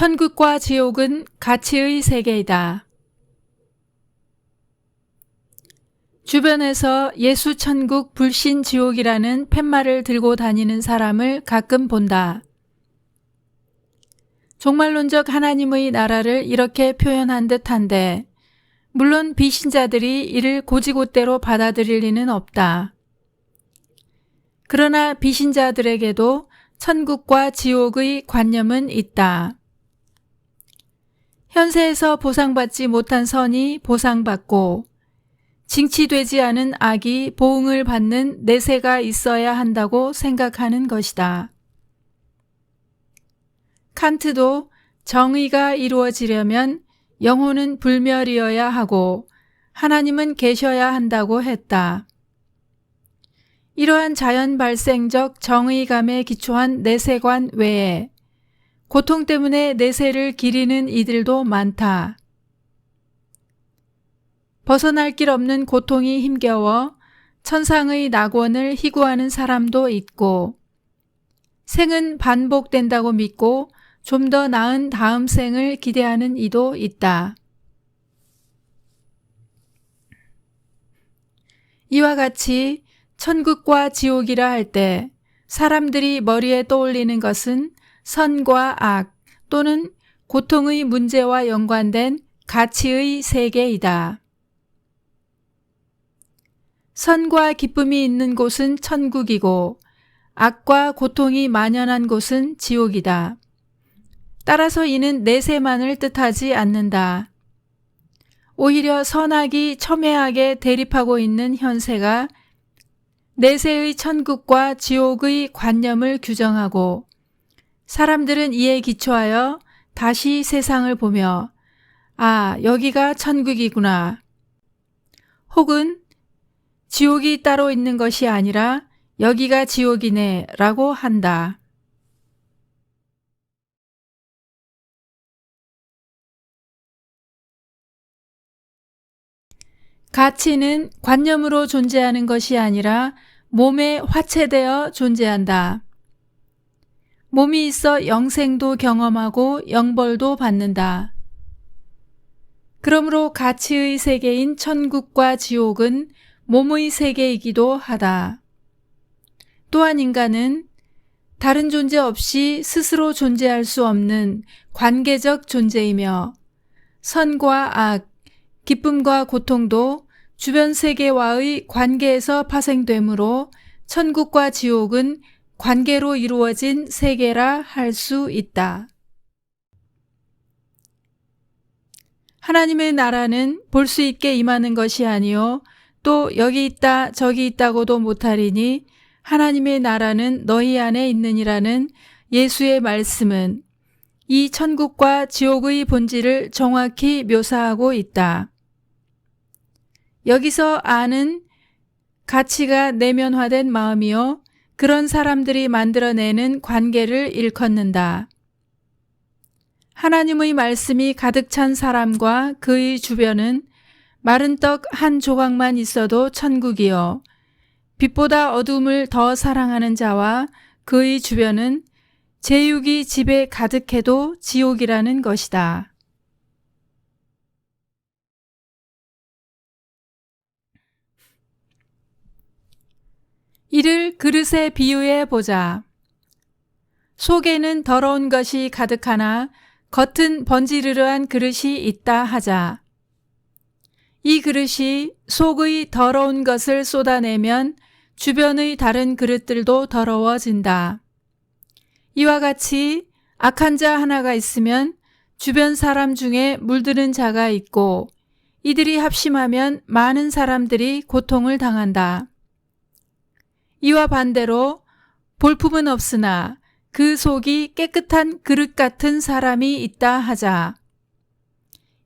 천국과 지옥은 가치의 세계이다. 주변에서 예수 천국 불신 지옥이라는 팻말을 들고 다니는 사람을 가끔 본다. 종말론적 하나님의 나라를 이렇게 표현한 듯한데 물론 비신자들이 이를 고지고대로 받아들일 리는 없다. 그러나 비신자들에게도 천국과 지옥의 관념은 있다. 현세에서 보상받지 못한 선이 보상받고 징치되지 않은 악이 보응을 받는 내세가 있어야 한다고 생각하는 것이다. 칸트도 정의가 이루어지려면 영혼은 불멸이어야 하고 하나님은 계셔야 한다고 했다. 이러한 자연 발생적 정의감에 기초한 내세관 외에 고통 때문에 내세를 기리는 이들도 많다. 벗어날 길 없는 고통이 힘겨워 천상의 낙원을 희구하는 사람도 있고 생은 반복된다고 믿고 좀 더 나은 다음 생을 기대하는 이도 있다. 이와 같이 천국과 지옥이라 할 때 사람들이 머리에 떠올리는 것은 선과 악 또는 고통의 문제와 연관된 가치의 세계이다. 선과 기쁨이 있는 곳은 천국이고 악과 고통이 만연한 곳은 지옥이다. 따라서 이는 내세만을 뜻하지 않는다. 오히려 선악이 첨예하게 대립하고 있는 현세가 내세의 천국과 지옥의 관념을 규정하고 사람들은 이에 기초하여 다시 세상을 보며 아, 여기가 천국이구나. 혹은 지옥이 따로 있는 것이 아니라 여기가 지옥이네 라고 한다. 가치는 관념으로 존재하는 것이 아니라 몸에 화체되어 존재한다. 몸이 있어 영생도 경험하고 영벌도 받는다. 그러므로 가치의 세계인 천국과 지옥은 몸의 세계이기도 하다. 또한 인간은 다른 존재 없이 스스로 존재할 수 없는 관계적 존재이며 선과 악, 기쁨과 고통도 주변 세계와의 관계에서 파생되므로 천국과 지옥은 관계로 이루어진 세계라 할 수 있다. 하나님의 나라는 볼 수 있게 임하는 것이 아니요 또 여기 있다 저기 있다고도 못하리니 하나님의 나라는 너희 안에 있느니라는 예수의 말씀은 이 천국과 지옥의 본질을 정확히 묘사하고 있다. 여기서 아는 가치가 내면화된 마음이요 그런 사람들이 만들어내는 관계를 일컫는다. 하나님의 말씀이 가득 찬 사람과 그의 주변은 마른 떡 한 조각만 있어도 천국이요 빛보다 어둠을 더 사랑하는 자와 그의 주변은 제육이 집에 가득해도 지옥이라는 것이다. 이를 그릇에 비유해 보자. 속에는 더러운 것이 가득하나 겉은 번지르르한 그릇이 있다 하자. 이 그릇이 속의 더러운 것을 쏟아내면 주변의 다른 그릇들도 더러워진다. 이와 같이 악한 자 하나가 있으면 주변 사람 중에 물드는 자가 있고 이들이 합심하면 많은 사람들이 고통을 당한다. 이와 반대로 볼품은 없으나 그 속이 깨끗한 그릇 같은 사람이 있다 하자.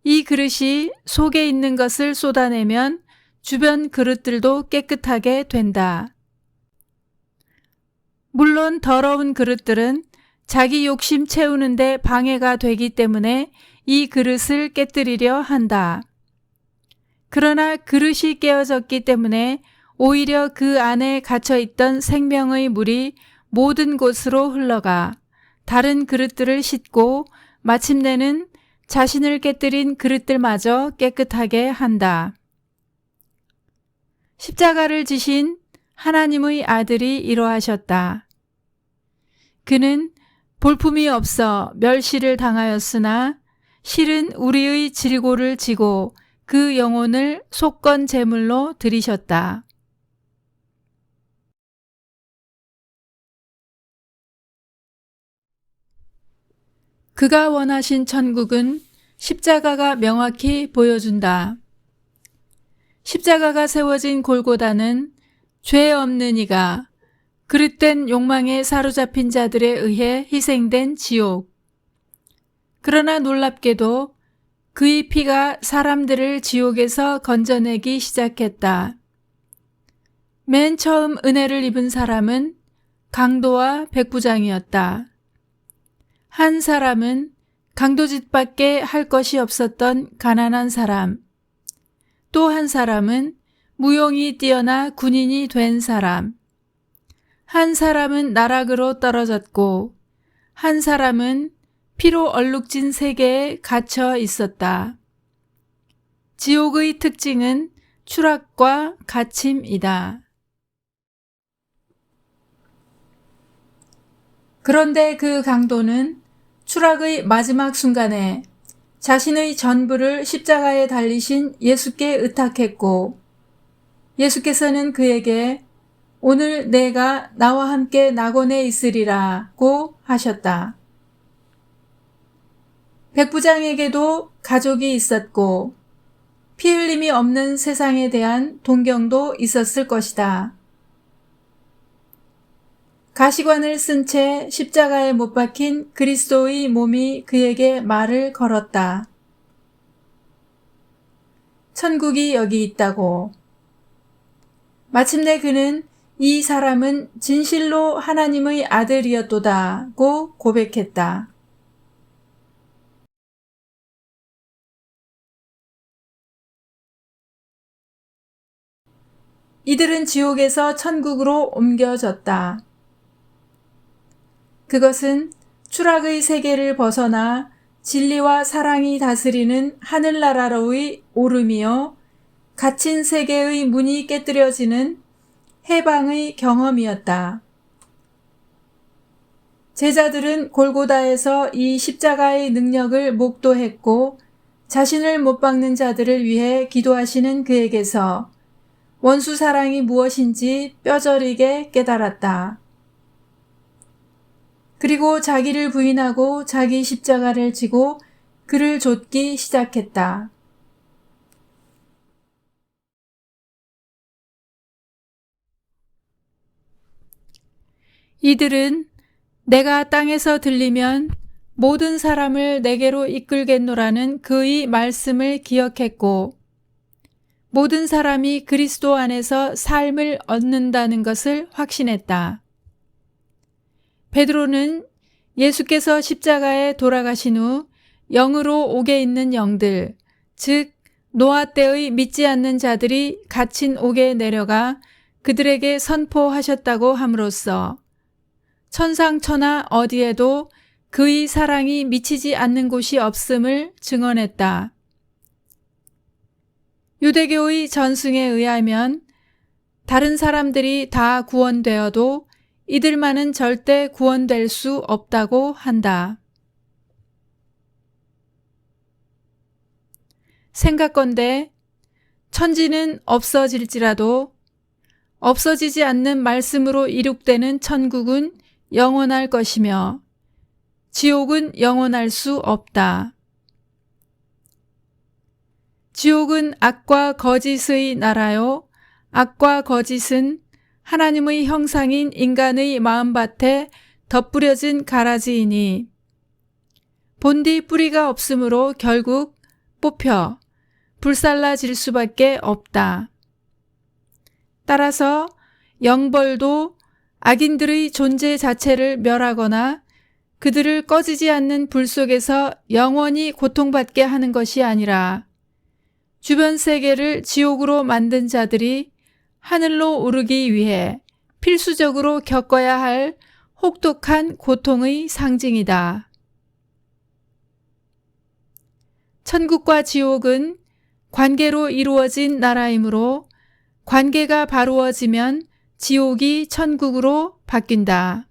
이 그릇이 속에 있는 것을 쏟아내면 주변 그릇들도 깨끗하게 된다. 물론 더러운 그릇들은 자기 욕심 채우는데 방해가 되기 때문에 이 그릇을 깨뜨리려 한다. 그러나 그릇이 깨어졌기 때문에 오히려 그 안에 갇혀있던 생명의 물이 모든 곳으로 흘러가 다른 그릇들을 씻고 마침내는 자신을 깨뜨린 그릇들마저 깨끗하게 한다. 십자가를 지신 하나님의 아들이 이러하셨다. 그는 볼품이 없어 멸시를 당하였으나 실은 우리의 질고를 지고 그 영혼을 속건 제물로 드리셨다. 그가 원하신 천국은 십자가가 명확히 보여준다. 십자가가 세워진 골고다는 죄 없는 이가 그릇된 욕망에 사로잡힌 자들에 의해 희생된 지옥. 그러나 놀랍게도 그의 피가 사람들을 지옥에서 건져내기 시작했다. 맨 처음 은혜를 입은 사람은 강도와 백부장이었다. 한 사람은 강도짓밖에 할 것이 없었던 가난한 사람, 또 한 사람은 무용이 뛰어나 군인이 된 사람, 한 사람은 나락으로 떨어졌고 한 사람은 피로 얼룩진 세계에 갇혀 있었다. 지옥의 특징은 추락과 갇힘이다. 그런데 그 강도는 추락의 마지막 순간에 자신의 전부를 십자가에 달리신 예수께 의탁했고 예수께서는 그에게 오늘 내가 나와 함께 낙원에 있으리라고 하셨다. 백부장에게도 가족이 있었고 피 흘림이 없는 세상에 대한 동경도 있었을 것이다. 가시관을 쓴 채 십자가에 못 박힌 그리스도의 몸이 그에게 말을 걸었다. 천국이 여기 있다고. 마침내 그는 이 사람은 진실로 하나님의 아들이었도다고 고백했다. 이들은 지옥에서 천국으로 옮겨졌다. 그것은 추락의 세계를 벗어나 진리와 사랑이 다스리는 하늘나라로의 오름이요 갇힌 세계의 문이 깨뜨려지는 해방의 경험이었다. 제자들은 골고다에서 이 십자가의 능력을 목도했고 자신을 못 박는 자들을 위해 기도하시는 그에게서 원수 사랑이 무엇인지 뼈저리게 깨달았다. 그리고 자기를 부인하고 자기 십자가를 지고 그를 좇기 시작했다. 이들은 내가 땅에서 들리면 모든 사람을 내게로 이끌겠노라는 그의 말씀을 기억했고 모든 사람이 그리스도 안에서 삶을 얻는다는 것을 확신했다. 베드로는 예수께서 십자가에 돌아가신 후 영으로 옥에 있는 영들, 즉 노아 때의 믿지 않는 자들이 갇힌 옥에 내려가 그들에게 선포하셨다고 함으로써 천상천하 어디에도 그의 사랑이 미치지 않는 곳이 없음을 증언했다. 유대교의 전승에 의하면 다른 사람들이 다 구원되어도 이들만은 절대 구원될 수 없다고 한다. 생각건대 천지는 없어질지라도 없어지지 않는 말씀으로 이룩되는 천국은 영원할 것이며 지옥은 영원할 수 없다. 지옥은 악과 거짓의 나라요. 악과 거짓은 하나님의 형상인 인간의 마음밭에 덧뿌려진 가라지이니 본디 뿌리가 없으므로 결국 뽑혀 불살라질 수밖에 없다. 따라서 영벌도 악인들의 존재 자체를 멸하거나 그들을 꺼지지 않는 불 속에서 영원히 고통받게 하는 것이 아니라 주변 세계를 지옥으로 만든 자들이 하늘로 오르기 위해 필수적으로 겪어야 할 혹독한 고통의 상징이다. 천국과 지옥은 관계로 이루어진 나라이므로 관계가 바로워지면 지옥이 천국으로 바뀐다.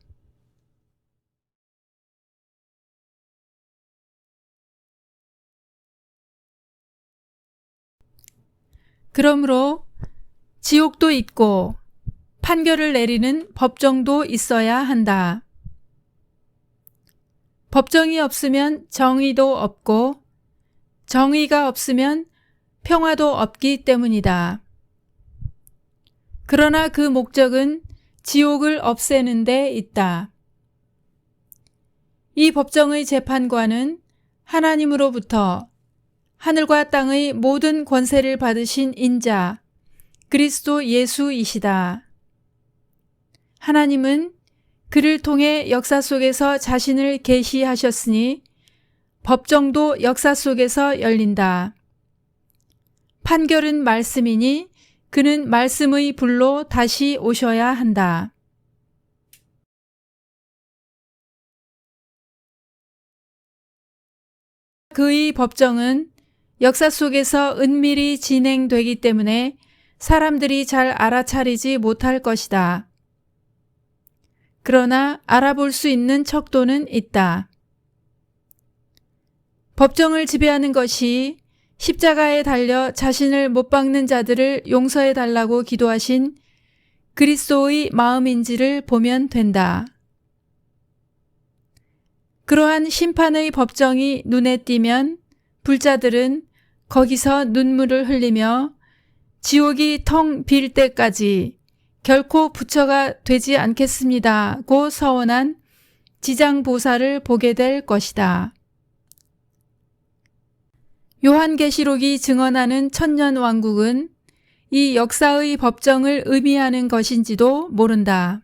그러므로 지옥도 있고 판결을 내리는 법정도 있어야 한다. 법정이 없으면 정의도 없고 정의가 없으면 평화도 없기 때문이다. 그러나 그 목적은 지옥을 없애는 데 있다. 이 법정의 재판관은 하나님으로부터 하늘과 땅의 모든 권세를 받으신 인자 그리스도 예수이시다. 하나님은 그를 통해 역사 속에서 자신을 계시하셨으니 법정도 역사 속에서 열린다. 판결은 말씀이니 그는 말씀의 불로 다시 오셔야 한다. 그의 법정은 역사 속에서 은밀히 진행되기 때문에 사람들이 잘 알아차리지 못할 것이다. 그러나 알아볼 수 있는 척도는 있다. 법정을 지배하는 것이 십자가에 달려 자신을 못 박는 자들을 용서해 달라고 기도하신 그리스도의 마음인지를 보면 된다. 그러한 심판의 법정이 눈에 띄면 불자들은 거기서 눈물을 흘리며 지옥이 텅 빌 때까지 결코 부처가 되지 않겠습니다고 서원한 지장보살을 보게 될 것이다. 요한계시록이 증언하는 천년왕국은 이 역사의 법정을 의미하는 것인지도 모른다.